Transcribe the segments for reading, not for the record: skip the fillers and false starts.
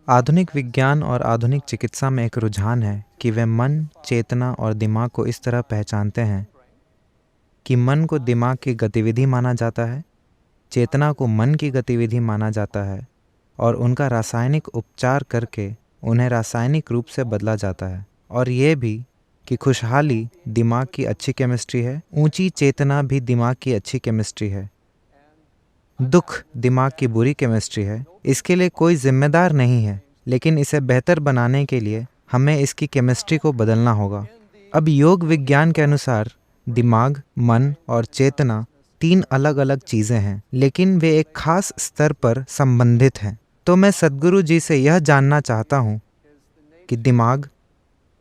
आधुनिक विज्ञान और आधुनिक चिकित्सा में एक रुझान है कि वे मन, चेतना और दिमाग को इस तरह पहचानते हैं कि मन को दिमाग की गतिविधि माना जाता है, चेतना को मन की गतिविधि माना जाता है और उनका रासायनिक उपचार करके उन्हें रासायनिक रूप से बदला जाता है। और ये भी कि खुशहाली दिमाग की अच्छी केमिस्ट्री है, ऊंची चेतना भी दिमाग की अच्छी केमिस्ट्री है, दुख दिमाग की बुरी केमिस्ट्री है। इसके लिए कोई जिम्मेदार नहीं है, लेकिन इसे बेहतर बनाने के लिए हमें इसकी केमिस्ट्री को बदलना होगा। अब योग विज्ञान के अनुसार दिमाग, मन और चेतना तीन अलग अलग चीज़ें हैं, लेकिन वे एक खास स्तर पर संबंधित हैं। तो मैं सद्गुरु जी से यह जानना चाहता हूँ कि दिमाग,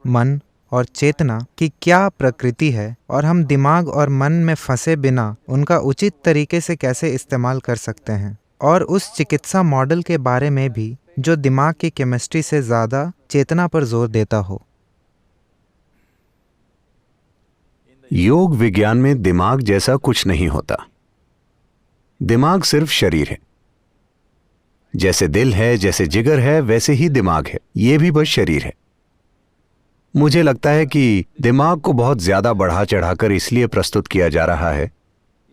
मन और चेतना की क्या प्रकृति है और हम दिमाग और मन में फंसे बिना उनका उचित तरीके से कैसे इस्तेमाल कर सकते हैं, और उस चिकित्सा मॉडल के बारे में भी जो दिमाग की केमिस्ट्री से ज़्यादा चेतना पर जोर देता हो। योग विज्ञान में दिमाग जैसा कुछ नहीं होता। दिमाग सिर्फ शरीर है। जैसे दिल है, जैसे जिगर है, वैसे ही दिमाग है। यह भी बस शरीर है। मुझे लगता है कि दिमाग को बहुत ज्यादा बढ़ा चढ़ाकर इसलिए प्रस्तुत किया जा रहा है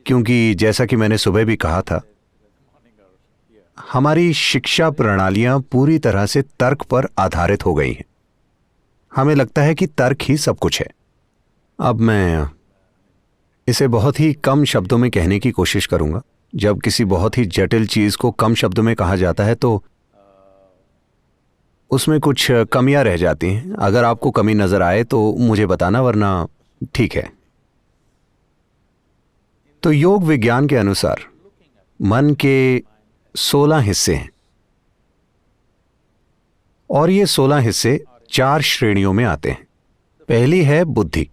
क्योंकि जैसा कि मैंने सुबह भी कहा था, हमारी शिक्षा प्रणालियां पूरी तरह से तर्क पर आधारित हो गई हैं। हमें लगता है कि तर्क ही सब कुछ है। अब मैं इसे बहुत ही कम शब्दों में कहने की कोशिश करूंगा। जब किसी बहुत ही जटिल चीज को कम शब्दों में कहा जाता है तो उसमें कुछ कमियां रह जाती हैं। अगर आपको कमी नजर आए तो मुझे बताना, वरना ठीक है। तो योग विज्ञान के अनुसार मन के 16 हिस्से हैं और ये 16 हिस्से 4 श्रेणियों में आते हैं। पहली है बुद्धि।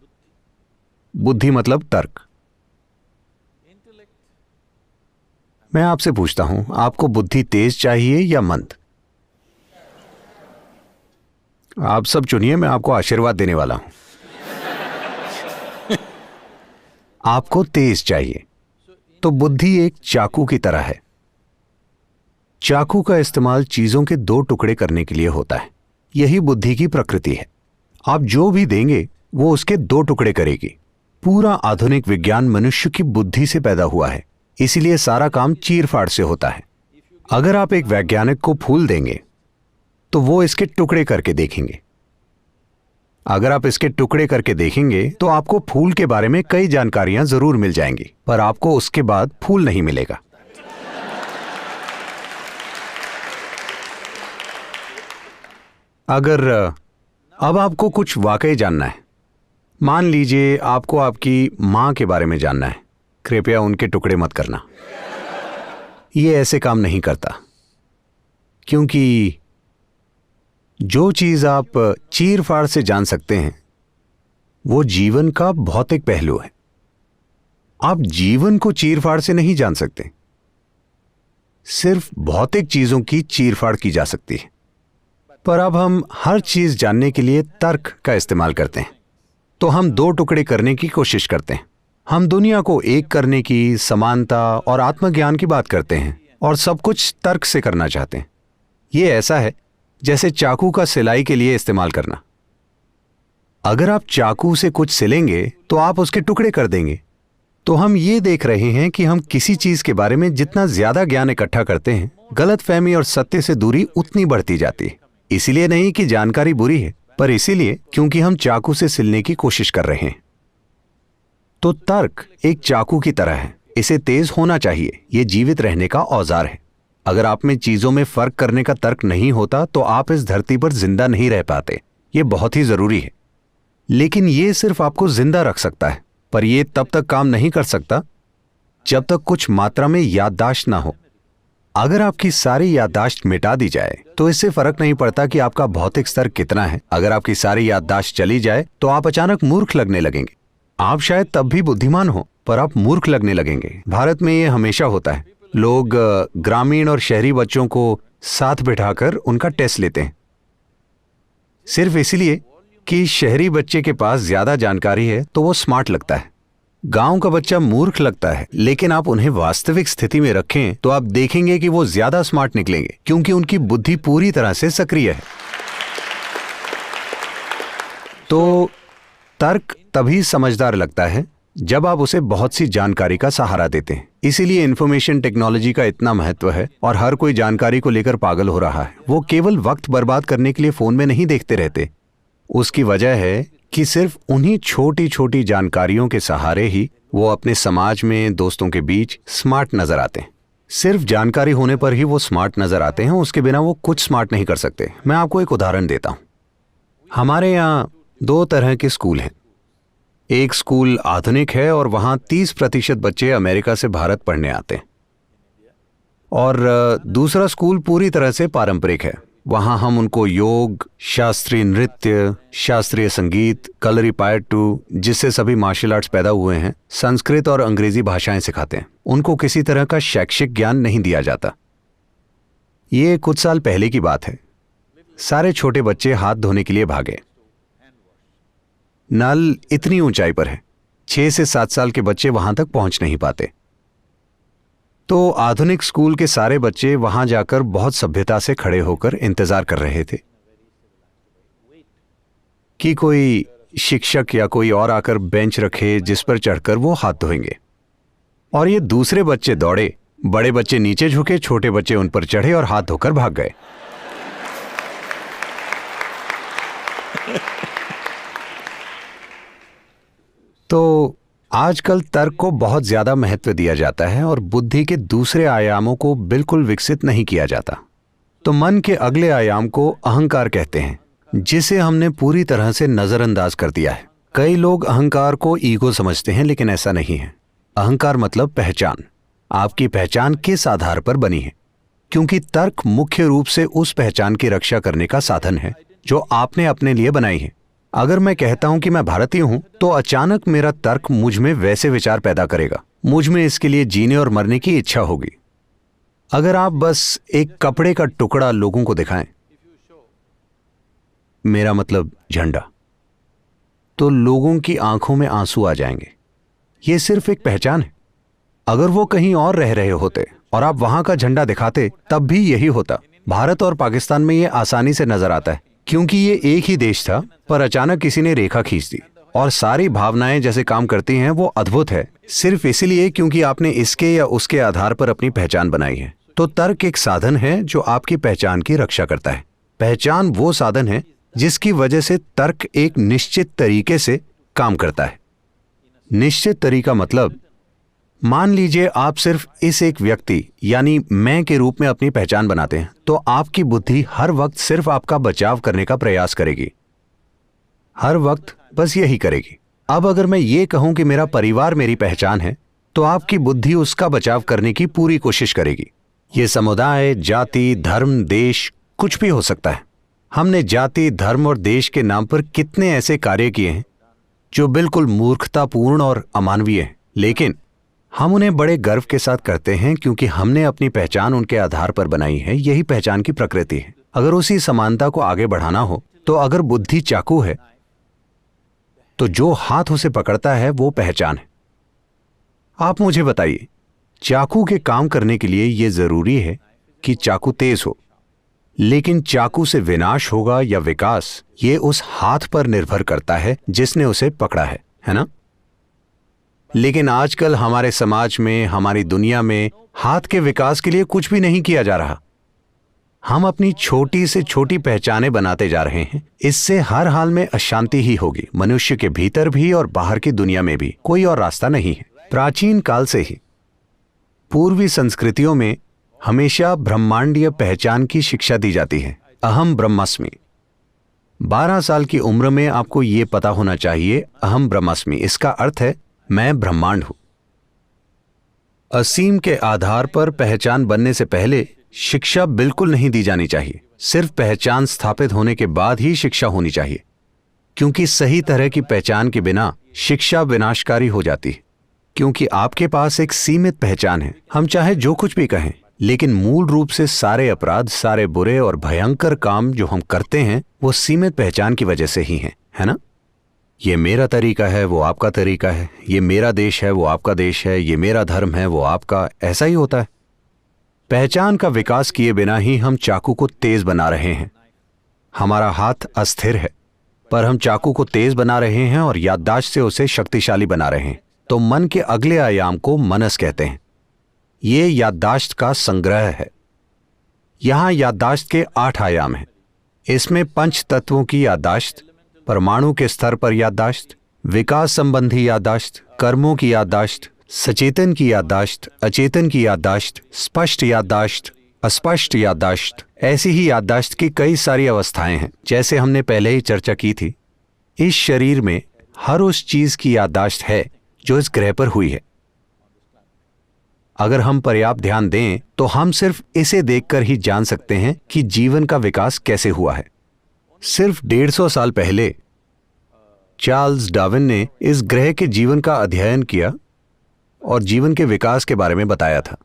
बुद्धि मतलब तर्क। मैं आपसे पूछता हूं, आपको बुद्धि तेज चाहिए या मंद? आप सब चुनिए, मैं आपको आशीर्वाद देने वाला हूं। आपको तेज चाहिए। तो बुद्धि एक चाकू की तरह है। चाकू का इस्तेमाल चीजों के 2 टुकड़े करने के लिए होता है। यही बुद्धि की प्रकृति है। आप जो भी देंगे वो उसके 2 टुकड़े करेगी। पूरा आधुनिक विज्ञान मनुष्य की बुद्धि से पैदा हुआ है, इसीलिए सारा काम चीर-फाड़ से होता है। अगर आप एक वैज्ञानिक को फूल देंगे तो वो इसके टुकड़े करके देखेंगे। अगर आप इसके टुकड़े करके देखेंगे तो आपको फूल के बारे में कई जानकारियां जरूर मिल जाएंगी, पर आपको उसके बाद फूल नहीं मिलेगा। अगर अब आपको कुछ वाकई जानना है, मान लीजिए आपको आपकी मां के बारे में जानना है, कृपया उनके टुकड़े मत करना। यह ऐसे काम नहीं करता, क्योंकि जो चीज आप चीर-फाड़ से जान सकते हैं वो जीवन का भौतिक पहलू है। आप जीवन को चीर-फाड़ से नहीं जान सकते। सिर्फ भौतिक चीजों की चीर-फाड़ की जा सकती है। पर अब हम हर चीज जानने के लिए तर्क का इस्तेमाल करते हैं, तो हम 2 टुकड़े करने की कोशिश करते हैं। हम दुनिया को एक करने की, समानता और आत्मज्ञान की बात करते हैं और सब कुछ तर्क से करना चाहते हैं। यह ऐसा है जैसे चाकू का सिलाई के लिए इस्तेमाल करना। अगर आप चाकू से कुछ सिलेंगे तो आप उसके टुकड़े कर देंगे। तो हम ये देख रहे हैं कि हम किसी चीज के बारे में जितना ज्यादा ज्ञान इकट्ठा करते हैं, गलतफहमी और सत्य से दूरी उतनी बढ़ती जाती है। इसीलिए नहीं कि जानकारी बुरी है, पर इसीलिए क्योंकि हम चाकू से सिलने की कोशिश कर रहे हैं। तो तर्क एक चाकू की तरह है। इसे तेज होना चाहिए। यह जीवित रहने का औजार है। अगर आप में चीजों में फर्क करने का तर्क नहीं होता तो आप इस धरती पर जिंदा नहीं रह पाते। यह बहुत ही जरूरी है। लेकिन यह सिर्फ आपको जिंदा रख सकता है, पर यह तब तक काम नहीं कर सकता जब तक कुछ मात्रा में याददाश्त ना हो। अगर आपकी सारी याददाश्त मिटा दी जाए तो इससे फर्क नहीं पड़ता कि आपका भौतिक स्तर कितना है। अगर आपकी सारी याददाश्त चली जाए तो आप अचानक मूर्ख लगने लगेंगे। आप शायद तब भी बुद्धिमान हो, पर आप मूर्ख लगने लगेंगे। भारत में यह हमेशा होता है। लोग ग्रामीण और शहरी बच्चों को साथ बिठाकर उनका टेस्ट लेते हैं, सिर्फ इसलिए कि शहरी बच्चे के पास ज्यादा जानकारी है तो वो स्मार्ट लगता है। गांव का बच्चा मूर्ख लगता है, लेकिन आप उन्हें वास्तविक स्थिति में रखें तो आप देखेंगे कि वो ज्यादा स्मार्ट निकलेंगे, क्योंकि उनकी बुद्धि पूरी तरह से सक्रिय है। तो तर्क तभी समझदार लगता है जब आप उसे बहुत सी जानकारी का सहारा देते हैं। इसीलिए इंफॉर्मेशन टेक्नोलॉजी का इतना महत्व है और हर कोई जानकारी को लेकर पागल हो रहा है। वो केवल वक्त बर्बाद करने के लिए फोन में नहीं देखते रहते। उसकी वजह है कि सिर्फ उन्हीं छोटी छोटी जानकारियों के सहारे ही वो अपने समाज में दोस्तों के बीच स्मार्ट नजर आते हैं। सिर्फ जानकारी होने पर ही वो स्मार्ट नजर आते हैं, उसके बिना वो कुछ स्मार्ट नहीं कर सकते। मैं आपको एक उदाहरण देता हूं। हमारे यहाँ 2 तरह के स्कूल हैं। एक स्कूल आधुनिक है और वहां 30% बच्चे अमेरिका से भारत पढ़ने आते हैं, और दूसरा स्कूल पूरी तरह से पारंपरिक है। वहां हम उनको योग, शास्त्रीय नृत्य, शास्त्रीय संगीत, कलरीपायट्टू, जिससे सभी मार्शल आर्ट्स पैदा हुए हैं, संस्कृत और अंग्रेजी भाषाएं सिखाते हैं। उनको किसी तरह का शैक्षिक ज्ञान नहीं दिया जाता। ये कुछ साल पहले की बात है। सारे छोटे बच्चे हाथ धोने के लिए भागे। नल इतनी ऊंचाई पर है, 6 से 7 साल के बच्चे वहां तक पहुंच नहीं पाते। तो आधुनिक स्कूल के सारे बच्चे वहां जाकर बहुत सभ्यता से खड़े होकर इंतजार कर रहे थे कि कोई शिक्षक या कोई और आकर बेंच रखे जिस पर चढ़कर वो हाथ धोएंगे। और ये दूसरे बच्चे दौड़े, बड़े बच्चे नीचे झुके, छोटे बच्चे उन पर चढ़े और हाथ धोकर भाग गए। तो आजकल तर्क को बहुत ज्यादा महत्व दिया जाता है और बुद्धि के दूसरे आयामों को बिल्कुल विकसित नहीं किया जाता। तो मन के अगले आयाम को अहंकार कहते हैं, जिसे हमने पूरी तरह से नजरअंदाज कर दिया है। कई लोग अहंकार को ईगो समझते हैं, लेकिन ऐसा नहीं है। अहंकार मतलब पहचान। आपकी पहचान किस आधार पर बनी है? क्योंकि तर्क मुख्य रूप से उस पहचान की रक्षा करने का साधन है जो आपने अपने लिए बनाई है। अगर मैं कहता हूं कि मैं भारतीय हूं, तो अचानक मेरा तर्क मुझ में वैसे विचार पैदा करेगा। मुझ में इसके लिए जीने और मरने की इच्छा होगी। अगर आप बस एक कपड़े का टुकड़ा लोगों को दिखाएं, मेरा मतलब झंडा, तो लोगों की आंखों में आंसू आ जाएंगे। यह सिर्फ एक पहचान है। अगर वो कहीं और रह रहे होते और आप वहां का झंडा दिखाते, तब भी यही होता। भारत और पाकिस्तान में यह आसानी से नजर आता है, क्योंकि ये एक ही देश था, पर अचानक किसी ने रेखा खींच दी और सारी भावनाएं जैसे काम करती हैं वो अद्भुत है, सिर्फ इसलिए क्योंकि आपने इसके या उसके आधार पर अपनी पहचान बनाई है। तो तर्क एक साधन है जो आपकी पहचान की रक्षा करता है। पहचान वो साधन है जिसकी वजह से तर्क एक निश्चित तरीके से काम करता है। निश्चित तरीका मतलब, मान लीजिए आप सिर्फ इस एक व्यक्ति यानी मैं के रूप में अपनी पहचान बनाते हैं, तो आपकी बुद्धि हर वक्त सिर्फ आपका बचाव करने का प्रयास करेगी, हर वक्त बस यही करेगी। अब अगर मैं ये कहूं कि मेरा परिवार मेरी पहचान है, तो आपकी बुद्धि उसका बचाव करने की पूरी कोशिश करेगी। ये समुदाय, जाति, धर्म, देश कुछ भी हो सकता है। हमने जाति, धर्म और देश के नाम पर कितने ऐसे कार्य किए हैं जो बिल्कुल मूर्खतापूर्ण और अमानवीय हैं, लेकिन हम उन्हें बड़े गर्व के साथ करते हैं क्योंकि हमने अपनी पहचान उनके आधार पर बनाई है। यही पहचान की प्रकृति है। अगर उसी समानता को आगे बढ़ाना हो, तो अगर बुद्धि चाकू है, तो जो हाथ उसे पकड़ता है वो पहचान है। आप मुझे बताइए, चाकू के काम करने के लिए यह जरूरी है कि चाकू तेज हो, लेकिन चाकू से विनाश होगा या विकास, ये उस हाथ पर निर्भर करता है जिसने उसे पकड़ा है ना? लेकिन आजकल हमारे समाज में, हमारी दुनिया में हाथ के विकास के लिए कुछ भी नहीं किया जा रहा। हम अपनी छोटी से छोटी पहचानें बनाते जा रहे हैं। इससे हर हाल में अशांति ही होगी, मनुष्य के भीतर भी और बाहर की दुनिया में भी। कोई और रास्ता नहीं है। प्राचीन काल से ही पूर्वी संस्कृतियों में हमेशा ब्रह्मांडीय पहचान की शिक्षा दी जाती है। अहम ब्रह्मास्मि। 12 साल की उम्र में आपको यह पता होना चाहिए, अहम ब्रह्मास्मि, इसका अर्थ है मैं ब्रह्मांड हूं। असीम के आधार पर पहचान बनने से पहले शिक्षा बिल्कुल नहीं दी जानी चाहिए। सिर्फ पहचान स्थापित होने के बाद ही शिक्षा होनी चाहिए, क्योंकि सही तरह की पहचान के बिना शिक्षा विनाशकारी हो जाती है। क्योंकि आपके पास एक सीमित पहचान है। हम चाहे जो कुछ भी कहें, लेकिन मूल रूप से सारे अपराध, सारे बुरे और भयंकर काम जो हम करते हैं, वो सीमित पहचान की वजह से ही हैं, है ना? ये मेरा तरीका है, वो आपका तरीका है, ये मेरा देश है, वो आपका देश है, ये मेरा धर्म है, वो आपका, ऐसा ही होता है। पहचान का विकास किए बिना ही हम चाकू को तेज बना रहे हैं। हमारा हाथ अस्थिर है, पर हम चाकू को तेज बना रहे हैं और याददाश्त से उसे शक्तिशाली बना रहे हैं। तो मन के अगले आयाम को मनस कहते हैं। ये याददाश्त का संग्रह है। यहां याददाश्त के 8 आयाम हैं। इसमें पंच तत्वों की याददाश्त, परमाणु के स्तर पर याददाश्त, विकास संबंधी याददाश्त, कर्मों की याददाश्त, सचेतन की याददाश्त, अचेतन की याददाश्त, स्पष्ट याददाश्त, अस्पष्ट याददाश्त, ऐसी ही याददाश्त की कई सारी अवस्थाएं हैं। जैसे हमने पहले ही चर्चा की थी, इस शरीर में हर उस चीज की याददाश्त है जो इस ग्रह पर हुई है। अगर हम पर्याप्त ध्यान दें तो हम सिर्फ इसे देखकर ही जान सकते हैं कि जीवन का विकास कैसे हुआ है। सिर्फ 150 साल पहले चार्ल्स डार्विन ने इस ग्रह के जीवन का अध्ययन किया और जीवन के विकास के बारे में बताया था।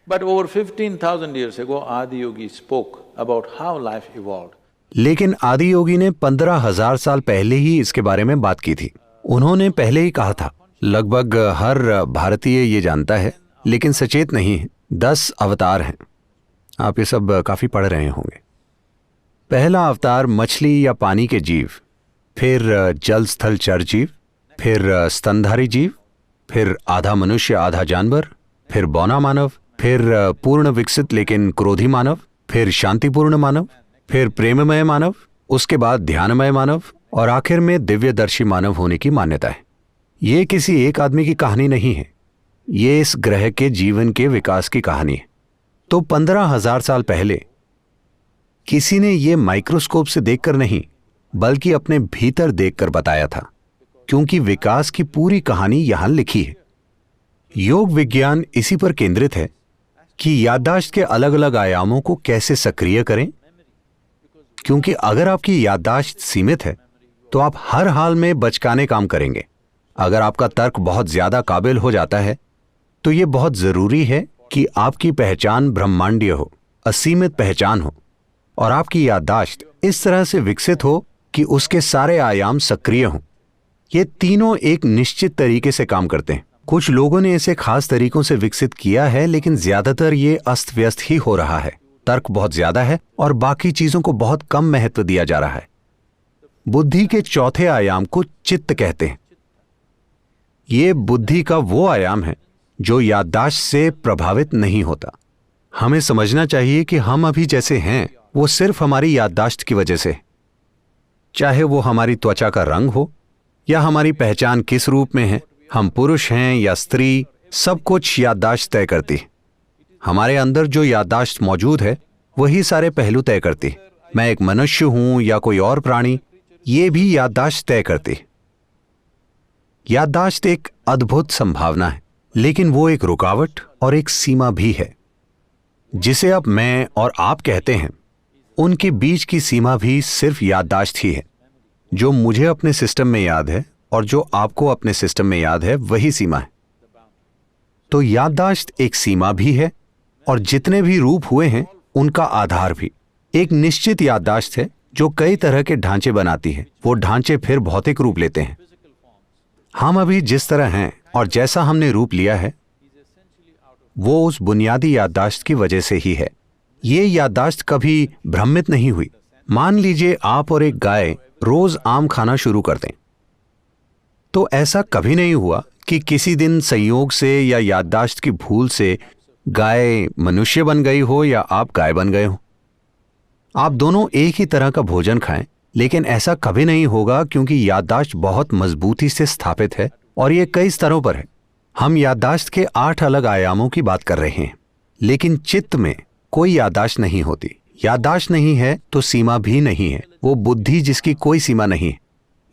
But over 15,000 years ago, Adi Yogi spoke about how life evolved. लेकिन आदि योगी ने 15,000 साल पहले ही इसके बारे में बात की थी। उन्होंने पहले ही कहा था, लगभग हर भारतीय ये जानता है लेकिन सचेत नहीं है, 10 अवतार हैं। आप ये सब काफी पढ़ रहे होंगे। पहला अवतार मछली या पानी के जीव, फिर जल स्थल चर जीव, फिर स्तनधारी जीव, फिर आधा मनुष्य आधा जानवर, फिर बौना मानव, फिर पूर्ण विकसित लेकिन क्रोधी मानव, फिर शांतिपूर्ण मानव, फिर प्रेममय मानव, उसके बाद ध्यानमय मानव और आखिर में दिव्यदर्शी मानव होने की मान्यता है। ये किसी एक आदमी की कहानी नहीं है, ये इस ग्रह के जीवन के विकास की कहानी है। तो 15,000 साल पहले किसी ने ये माइक्रोस्कोप से देखकर नहीं बल्कि अपने भीतर देखकर बताया था, क्योंकि विकास की पूरी कहानी यहां लिखी है। योग विज्ञान इसी पर केंद्रित है कि याददाश्त के अलग अलग आयामों को कैसे सक्रिय करें, क्योंकि अगर आपकी याददाश्त सीमित है तो आप हर हाल में बचकाने काम करेंगे। अगर आपका तर्क बहुत ज्यादा काबिल हो जाता है तो यह बहुत जरूरी है कि आपकी पहचान ब्रह्मांडीय हो, असीमित पहचान हो और आपकी याददाश्त इस तरह से विकसित हो कि उसके सारे आयाम सक्रिय हों। ये तीनों एक निश्चित तरीके से काम करते हैं। कुछ लोगों ने इसे खास तरीकों से विकसित किया है, लेकिन ज्यादातर ये अस्त व्यस्त ही हो रहा है। तर्क बहुत ज्यादा है और बाकी चीजों को बहुत कम महत्व दिया जा रहा है। बुद्धि के चौथे आयाम को चित्त कहते हैं। ये बुद्धि का वो आयाम है जो याददाश्त से प्रभावित नहीं होता। हमें समझना चाहिए कि हम अभी जैसे हैं वो सिर्फ हमारी याददाश्त की वजह से, चाहे वो हमारी त्वचा का रंग हो या हमारी पहचान किस रूप में है, हम पुरुष हैं या स्त्री, सब कुछ याददाश्त तय करती है। हमारे अंदर जो याददाश्त मौजूद है वही सारे पहलू तय करती है। मैं एक मनुष्य हूं या कोई और प्राणी, ये भी याददाश्त तय करती है। याददाश्त एक अद्भुत संभावना है, लेकिन वो एक रुकावट और एक सीमा भी है। जिसे अब मैं और आप कहते हैं, उनके बीच की सीमा भी सिर्फ याददाश्त ही है। जो मुझे अपने सिस्टम में याद है और जो आपको अपने सिस्टम में याद है, वही सीमा है। तो याददाश्त एक सीमा भी है और जितने भी रूप हुए हैं उनका आधार भी। एक निश्चित याददाश्त है जो कई तरह के ढांचे बनाती है। वो ढांचे फिर भौतिक रूप लेते हैं। हम अभी जिस तरह हैं और जैसा हमने रूप लिया है वो उस बुनियादी याददाश्त की वजह से ही है। ये याददाश्त कभी भ्रमित नहीं हुई। मान लीजिए आप और एक गाय रोज आम खाना शुरू कर दें, तो ऐसा कभी नहीं हुआ कि किसी दिन संयोग से या याददाश्त की भूल से गाय मनुष्य बन गई हो या आप गाय बन गए हो। आप दोनों एक ही तरह का भोजन खाएं, लेकिन ऐसा कभी नहीं होगा, क्योंकि याददाश्त बहुत मजबूती से स्थापित है और ये कई स्तरों पर है। हम याददाश्त के 8 अलग आयामों की बात कर रहे हैं, लेकिन चित्त में कोई याददाश्त नहीं होती। याददाश्त नहीं है तो सीमा भी नहीं है। वो बुद्धि जिसकी कोई सीमा नहीं है।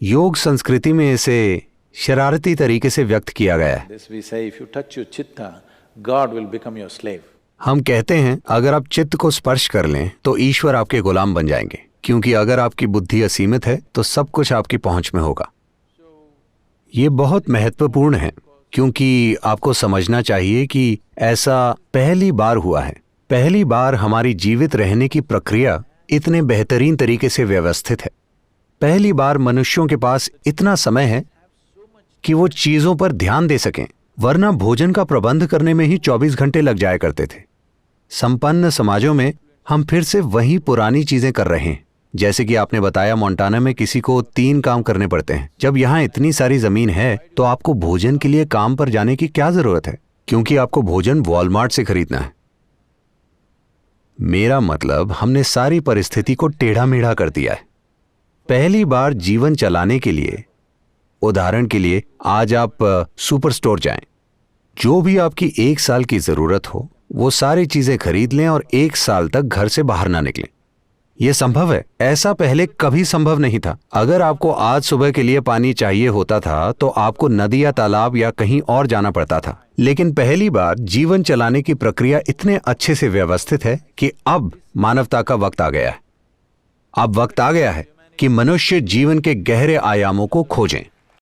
योग संस्कृति में इसे शरारती तरीके से व्यक्त किया गया है। This we say, if you touch your chitta, God will become your slave. हम कहते हैं अगर आप चित्त को स्पर्श कर लें तो ईश्वर आपके गुलाम बन जाएंगे, क्योंकि अगर आपकी बुद्धि असीमित है तो सब कुछ आपकी पहुंच में होगा। ये बहुत महत्वपूर्ण है, क्योंकि आपको समझना चाहिए कि ऐसा पहली बार हुआ है। पहली बार हमारी जीवित रहने की प्रक्रिया इतने बेहतरीन तरीके से व्यवस्थित है। पहली बार मनुष्यों के पास इतना समय है कि वो चीजों पर ध्यान दे सकें, वरना भोजन का प्रबंध करने में ही 24 घंटे लग जाया करते थे। संपन्न समाजों में हम फिर से वही पुरानी चीजें कर रहे हैं। जैसे कि आपने बताया, मोंटाना में किसी को 3 काम करने पड़ते हैं। जब यहां इतनी सारी जमीन है तो आपको भोजन के लिए काम पर जाने की क्या जरूरत है, क्योंकि आपको भोजन वॉलमार्ट से खरीदना है। मेरा मतलब, हमने सारी परिस्थिति को टेढ़ा मेढ़ा कर दिया है। पहली बार जीवन चलाने के लिए, उदाहरण के लिए, आज आप सुपर स्टोर जाएं, जो भी आपकी 1 साल की जरूरत हो वो सारी चीजें खरीद लें और 1 साल तक घर से बाहर ना निकलें। यह संभव है, ऐसा पहले कभी संभव नहीं था। अगर आपको आज सुबह के लिए पानी चाहिए होता था तो आपको नदी या तालाब या कहीं और जाना पड़ता था। लेकिन पहली बार जीवन चलाने की प्रक्रिया इतने अच्छे से व्यवस्थित है कि अब मानवता का वक्त आ गया है। अब वक्त आ गया है कि मनुष्य जीवन के गहरे आयामों को खोजें।